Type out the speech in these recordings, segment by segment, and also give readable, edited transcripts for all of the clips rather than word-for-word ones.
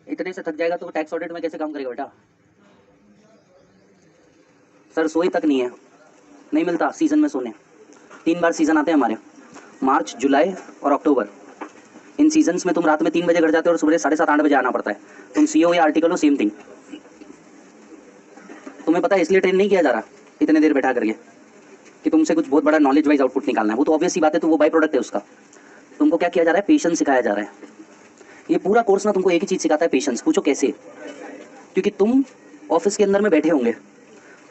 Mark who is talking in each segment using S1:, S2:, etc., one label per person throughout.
S1: इतने से थक जाएगा तो टैक्स ऑडिट में कैसे काम करेगा बेटा? सर सोई तक नहीं है, नहीं मिलता सीजन में सोने। 3 बार सीजन आते हैं हमारे, मार्च, जुलाई और अक्टूबर। इन सीजन्स में तुम रात में 3 बजे घर जाते हो और सुबह 7:30 8 बजे आना पड़ता है। तुम सीओ या आर्टिकल हो, सेम थिंग। तुम्हें पता है इसलिए ट्रेन नहीं किया जा रहा इतने देर बैठा करके कि तुमसे कुछ बहुत बड़ा नॉलेज वाइज आउटपुट निकालना है। वो तो ऑब्वियस सी बात है, तो वो बाई प्रोडक्ट है उसका। तुमको क्या किया जा रहा है? पेशेंस सिखाया जा रहा है। ये पूरा कोर्स ना तुमको एक ही चीज़ सिखाता है, पेशेंस। पूछो कैसे? क्योंकि तुम ऑफिस के अंदर में बैठे होंगे,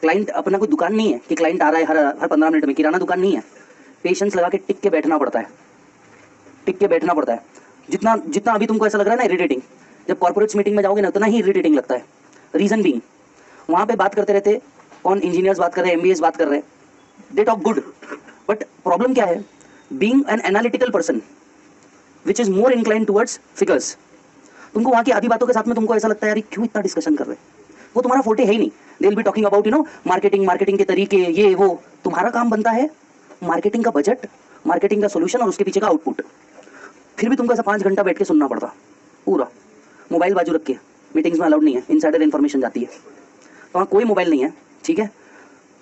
S1: क्लाइंट अपना कोई दुकान नहीं है कि क्लाइंट आ रहा है हर 15 मिनट में, किराना दुकान नहीं है। पेशेंस लगा के टिक के बैठना पड़ता है, टिक के बैठना पड़ता है। जितना जितना अभी तुमको ऐसा लग रहा है ना इरिटेटिंग, जब कॉर्पोरेट्स मीटिंग में जाओगे ना उतना ही इरिटेटिंग लगता है। रीजन बीइंग, वहाँ पे बात करते रहते कौन, इंजीनियर्स बात कर रहे हैं, एमबीएस बात कर रहे हैं, they talk good, but problem क्या है? Being an analytical person which is more incline towards figures, तुमको वहाँ की आधी बातों के साथ में तुमको ऐसा लगता है यार क्यों इतना डिस्कशन कर रहे हैं, वो तुम्हारा फोटे है ही नहीं। They will be talking about marketing, marketing के तरीके, ये वो। तुम्हारा काम बनता है मार्केटिंग का बजट, मार्केटिंग का सोल्यूशन और उसके पीछे का आउटपुट। फिर भी तुमको ऐसा 5 घंटा बैठ के सुनना पड़ता पूरा, मोबाइल बाजू रख के। मीटिंग्स में अलाउड नहीं है, इनसाइडर इन्फॉर्मेशन जाती है, तो वहाँ कोई मोबाइल नहीं है, ठीक है?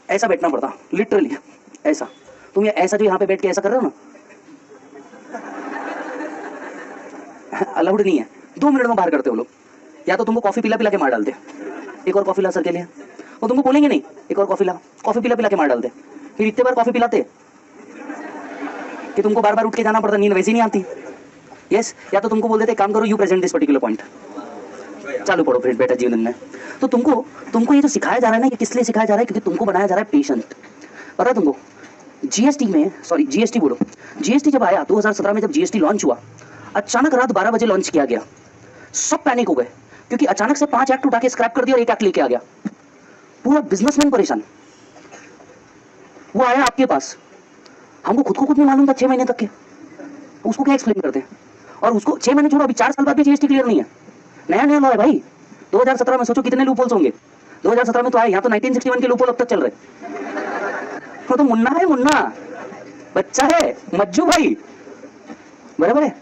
S1: ऐसा बैठना पड़ता लिटरली, ऐसा। तुम ये ऐसा जो यहाँ पे बैठ के ऐसा कर रहे हो ना, अलाउड नहीं है। 2 मिनट में बाहर करते हो लोग, या तो तुमको कॉफी पिला पिला के मार डालते, एक और कॉफी ला सर के लिए, वो तुमको बोलेंगे नहीं एक और कॉफी ला, कॉफी पिला पिला के मार डालते। फिर इतने बार कॉफी पिलाते कि तुमको बार बार उठ के जाना पड़ता, नींद वैसी नहीं आती। यस, या तो तुमको बोल देते काम करो, you present this particular point, चालू पढ़ो फिर बेटा जीवन में। तो तुमको ये जो सिखाया जा रहा है ना, ये किस लिए सिखाया जा रहा है? क्योंकि तुमको बनाया जा रहा है पेशेंट। पता है तुमको जीएसटी में, सॉरी जीएसटी बोलो, जीएसटी जब आया 2017 में, जब जीएसटी लॉन्च हुआ, अचानक रात 12 बजे लॉन्च किया गया, सब पैनिक हो गए क्योंकि अचानक से 5 एक्ट उठा के स्क्रैप कर दिया और 1 एक्ट लेके आ गया। पूरा बिजनेसमैन परेशान। वो आया आपके पास, हमको खुद को कुछ नहीं मालूम था 6 महीने तक के, उसको क्या एक्सप्लेन करते हैं? और उसको 6 महीने छोड़ो, अभी 4 साल बाद भी जीएसटी क्लियर नहीं है। नया नया लॉ है भाई, 2017 में। सोचो कितने लूपहोल्स होंगे। 2017 में तो आए, यहाँ तो 1961 के लूपहोल अब तक चल रहे। वो तो मुन्ना है, मुन्ना बच्चा है, मज्जू भाई, बराबर है।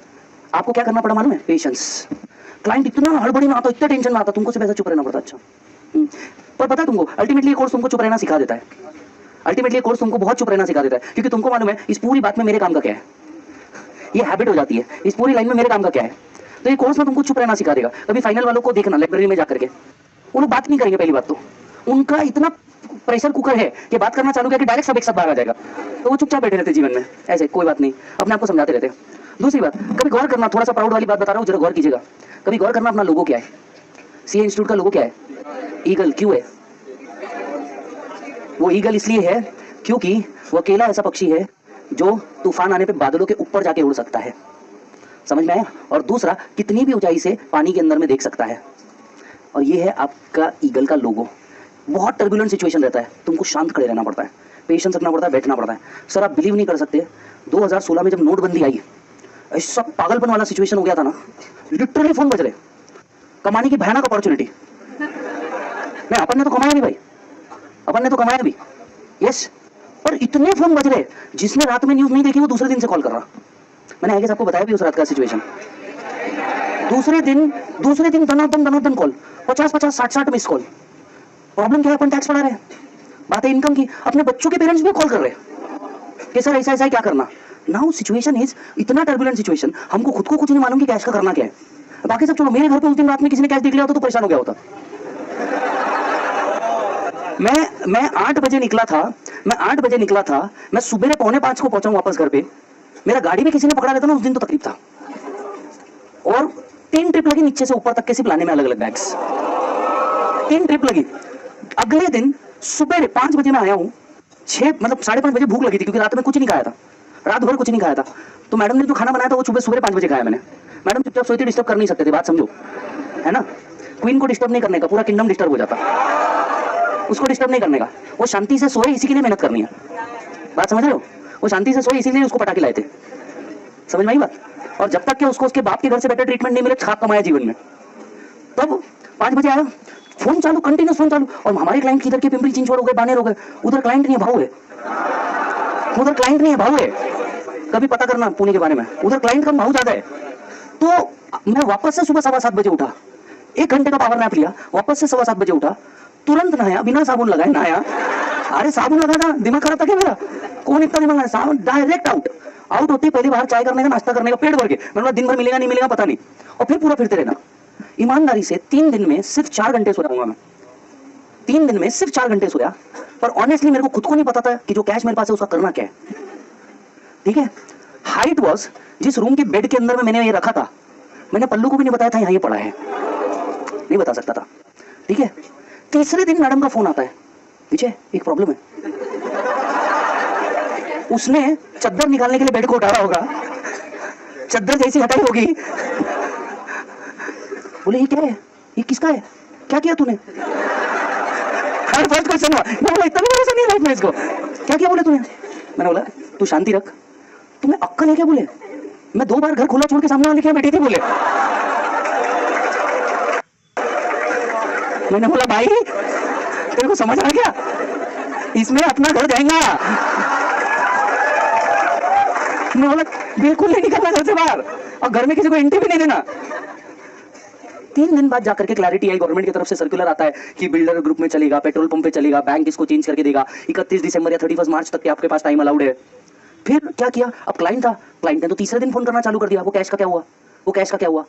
S1: आपको क्या करना पड़ा मालूम है? पेशेंस। क्लाइंट इतना हड़बड़ी में आता, इतना टेंशन में आता, तुमको सिर्फ ऐसा चुप रहना पड़ता। अच्छा, पर पता है तुमको, अल्टीमेटली कोर्स तुमको चुप रहना सिखा देता है। अल्टीमेटली कोर्स तुमको बहुत चुप रहना सिखा देता है, क्योंकि तुमको मालूम है इस पूरी बात में मेरे काम का क्या है। ये हैबिट हो जाती है, इस पूरी लाइन में मेरे काम का क्या है। तो ये कोर्स में तुमको चुप रहना सिखा देगा। कभी फाइनल वालों को देखना लाइब्रेरी में जाकर के, वो लोग बात नहीं करेंगे। पहली बात तो उनका इतना प्रेशर कुकर है कि बात करना चालू किया कि डायरेक्ट सब एक साथ बाहर आ जाएगा, तो वो चुपचाप बैठे रहते जीवन में, ऐसे कोई बात नहीं, अपने आप को समझाते रहते। दूसरी बात, कभी गौर करना, थोड़ा सा प्राउड वाली बात बता रहा हूँ, जरा गौर कीजिएगा। कभी गौर करना अपना लोगो क्या है? सीए इंस्टीट्यूट का लोगो क्या है? ईगल। क्यों है वो ईगल? इसलिए है क्योंकि वो अकेला ऐसा पक्षी है जो तूफान आने पे बादलों के ऊपर जाके उड़ सकता है। समझ में आया? और दूसरा, कितनी भी ऊंचाई से पानी के अंदर में देख सकता है। और ये है आपका ईगल का लोगो। बहुत टर्बुलेंट सिचुएशन रहता है, तुमको शांत खड़े रहना पड़ता है, पेशेंस रखना पड़ता है, बैठना पड़ता है। सर आप बिलीव नहीं कर सकते, 2016 में जब नोटबंदी आई, ऐसा पागलपन वाला सिचुएशन हो गया था ना, लिटरली फोन बज रहे, कमाने की भयानक अपॉर्चुनिटी। नहीं, अपन ने तो कमाया भी भाई, अपन ने तो कमाया भी, यस, पर इतने फोन बज रहे, जिसने रात में न्यूज नहीं देखी वो दूसरे दिन से कॉल कर रहा। मैंने आगे आपको बताया भी उस रात का सिचुएशन। दूसरे दिन धनाधन कॉल, 50-50, 60-60 मिस कॉल। प्रॉब्लम क्या है? अपन टैक्स बढ़ा रहे हैं, बात है इनकम की। अपने बच्चों के पेरेंट्स भी कॉल कर रहे हैं कि सर ऐसा ऐसा है, क्या करना। नाउ सिचुएशन इज इतना टर्बुलेंट सिचुएशन, हमको खुद को कुछ नहीं मालूम कि कैश का करना क्या है। बाकी सब छोड़ो, मेरे घर पे उस दिन रात में किसी ने कैश देख लिया होता तो परेशान हो गया होता। मैं 8 बजे निकला था, मैं सुबह 4:45 को पहुंचा वापस घर पे। मेरा गाड़ी में किसी ने पकड़ा लेता ना, उस दिन तो तकलीफ था। और 3 ट्रिप लगी नीचे से ऊपर तक के, सिर्फ लाने में अलग अलग बैग्स। 3 ट्रिप लगी। अगले दिन सुबह 5 बजे मैं आया हूँ, 5:30 बजे भूख लगी थी, क्योंकि रात में कुछ नहीं खाया था, रात भर कुछ नहीं खाया था। तो मैडम ने जो खाना बनाया था वो सुबह 5 बजे खाया मैंने। मैडम चुपचाप सोई थी, डिस्टर्ब कर नहीं सकते थे, बात समझो, है ना। क्वीन को डिस्टर्ब नहीं करने का, पूरा किंगडम डिस्टर्ब हो जाता, उसको डिस्टर्ब नहीं करने का। वो शांति से सोए, इसी के लिए मेहनत करनी है, बात समझ रहे हो। वो शांति से सोए, इसीलिए उसको पटाखे लाए थे, समझ में आई बात। और जब तक कि उसको उसके बाप के घर से बेटर ट्रीटमेंट नहीं मिले, खाक कमाया जीवन में। तब 5 बजे आया, फोन चालू, कंटिन्यूस फोन चालू। और हमारे क्लाइंट किधर के पिंपरी चिंचवड़ हो गए, बानेर हो गए, उधर क्लाइंट नहीं है, भाव है। उधर क्लाइंट नहीं है, भाव है। कभी पता करना पुणे के बारे में, उधर क्लाइंट कम, भाव ज्यादा है। तो मैं वापस से सुबह 7:15 बजे उठा, 1 घंटे का पावर नैप लिया, वापस से 7:15 बजे उठा, तुरंत नहाया, बिना साबुन लगाए नहाया। अरे साबुन लगा था, दिमाग खराब था क्या मेरा? कौन इतना दिमाग लगाया? साबुन डायरेक्ट आउट। आउट होती पहली बार चाय करने का, नाश्ता करने का, पेट भर के। मतलब दिन भर मिलेगा नहीं मिलेगा पता नहीं, और फिर पूरा फिरते रहना। ईमानदारी से 3 दिन में सिर्फ 4 घंटे सोया हूंगा मैं। 3 दिन में सिर्फ 4 घंटे सोया। पर ऑनेस्टली मेरे को खुद को नहीं पता था कि जो कैश मेरे पास है उसका करना क्या है। ठीक है, हाइट वॉज, जिस रूम के बेड के अंदर में मैंने ये रखा था, मैंने पल्लू को भी नहीं बताया था यहाँ ये पड़ा है, नहीं बता सकता था। ठीक है, तीसरे दिन मैडम का फोन आता है, विजय एक प्रॉब्लम है। उसने चद्दर निकालने के लिए बेड को उठाया होगा, चद्दर जैसी हटाई होगी, बोले ये क्या है, ये किसका है, क्या किया तूने? फर्स्ट क्वेश्चन हुआ, मैं बोला इतना भी भरोसा नहीं लाइफ में इसको, क्या किया बोले तूने? मैंने बोला तू शांति रख, तुम्हें अक्कल है क्या? बोले मैं 2 बार घर खुला छोड़ के सामने वाले क्या बैठी थी। बोले मैंने बोला भाई तेरे को समझ आ गया, इसमें अपना घर जाएगा। मैं बोला बिल्कुल नहीं निकलना घर से बाहर, और घर में किसी को एंट्री भी नहीं देना। 3 दिन बाद जाकर के क्लैरिटी आई, गवर्नमेंट की तरफ से सर्कुलर आता है कि बिल्डर ग्रुप में चलेगा, पेट्रोल पंप पे चलेगा, बैंक इसको चेंज करके देगा, 31 दिसंबर या 31 मार्च तक के आपके पास टाइम अलाउड है। फिर क्या किया, अब क्लाइंट था, क्लाइंट ने तो तीसरे दिन फोन करना चालू कर दिया, वो कैश का क्या हुआ, वो कैश का क्या हुआ।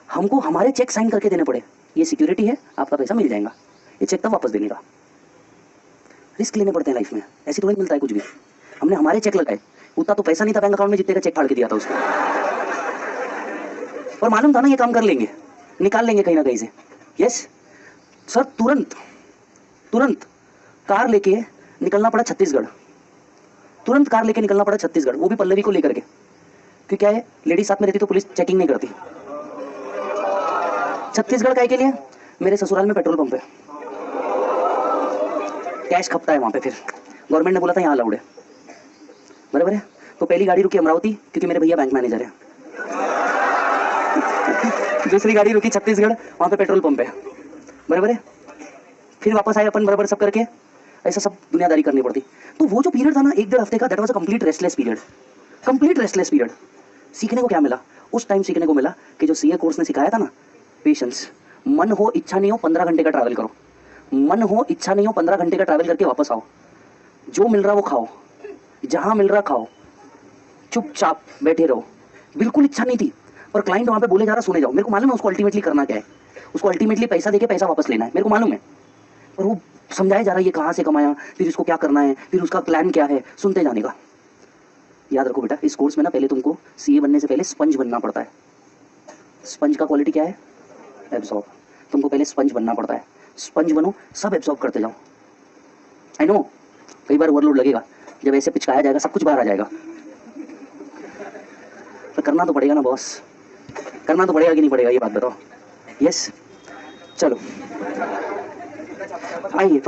S1: हमको हमारे चेक साइन करके देने पड़े, ये सिक्योरिटी है, आपका पैसा मिल जाएगा, ये चेक तब वापस देने का। रिस्क लेने पड़ते हैं लाइफ में, ऐसे तो नहीं मिलता है कुछ भी। हमने हमारे चेक लगाए, उतना तो पैसा नहीं था बैंक अकाउंट में जितने का चेक फाड़ के दिया था उसको, और मालूम था ना ये काम कर लेंगे, निकाल लेंगे कहीं ना कहीं से। यस सर, तुरंत कार लेके निकलना पड़ा छत्तीसगढ़, तुरंत कार लेके निकलना पड़ा छत्तीसगढ़, वो भी पल्लवी को लेकर के, क्योंकि क्या है लेडीज साथ में रहती तो पुलिस चेकिंग नहीं करती। छत्तीसगढ़ काय के लिए, मेरे ससुराल में पेट्रोल पंप है, कैश खपता है वहां पे। फिर गवर्नमेंट ने बोला था यहाँ अलाउड है, बराबर है। तो पहली गाड़ी रुकी अमरावती, क्योंकि मेरे भैया बैंक मैनेजर है। दूसरी गाड़ी रुकी छत्तीसगढ़, वहां पे पेट्रोल पंप है, बराबर है। फिर वापस आए अपन बराबर सब करके, ऐसा सब दुनियादारी करनी पड़ती। तो वो जो पीरियड था ना 1-1.5 हफ्ते का, that was a complete restless period, complete restless period. सीखने को क्या मिला उस टाइम? सीखने को मिला कि जो सीए कोर्स ने सिखाया था ना, पेशेंस। मन हो इच्छा नहीं हो 15 घंटे का ट्रैवल करो, मन हो इच्छा नहीं हो 15 घंटे का ट्रैवल करके वापस आओ, जो मिल रहा वो खाओ, जहां मिल रहा खाओ, चुपचाप बैठे रहो। बिल्कुल इच्छा नहीं थी, पर क्लाइंट वहां पे बोले जा रहा सुने जाओ। मेरे को मालूम है उसको अल्टीमेटली करना क्या है, उसको अल्टीमेटली पैसा देके पैसा वापस लेना है, मेरे को मालूम है। और वो समझाया जा रहा है ये कहाँ से कमाया, फिर इसको क्या करना है, फिर उसका प्लान क्या है, सुनते जाने का। याद रखो बेटा, इस कोर्स में ना पहले तुमको सीए बनने से पहले स्पंज बनना पड़ता है। स्पंज का क्वालिटी क्या है? एब्सॉर्ब। तुमको पहले स्पंज बनना पड़ता है, स्पंज बनो, सब एब्सॉर्ब करते जाओ। आई नो कई बार ओवरलोड लगेगा, जब ऐसे पिचकाया जाएगा सब कुछ बाहर आ जाएगा, तो करना तो पड़ेगा ना बॉस, करना तो पड़ेगा कि नहीं पड़ेगा, ये बात बताओ। यस चलो आइए।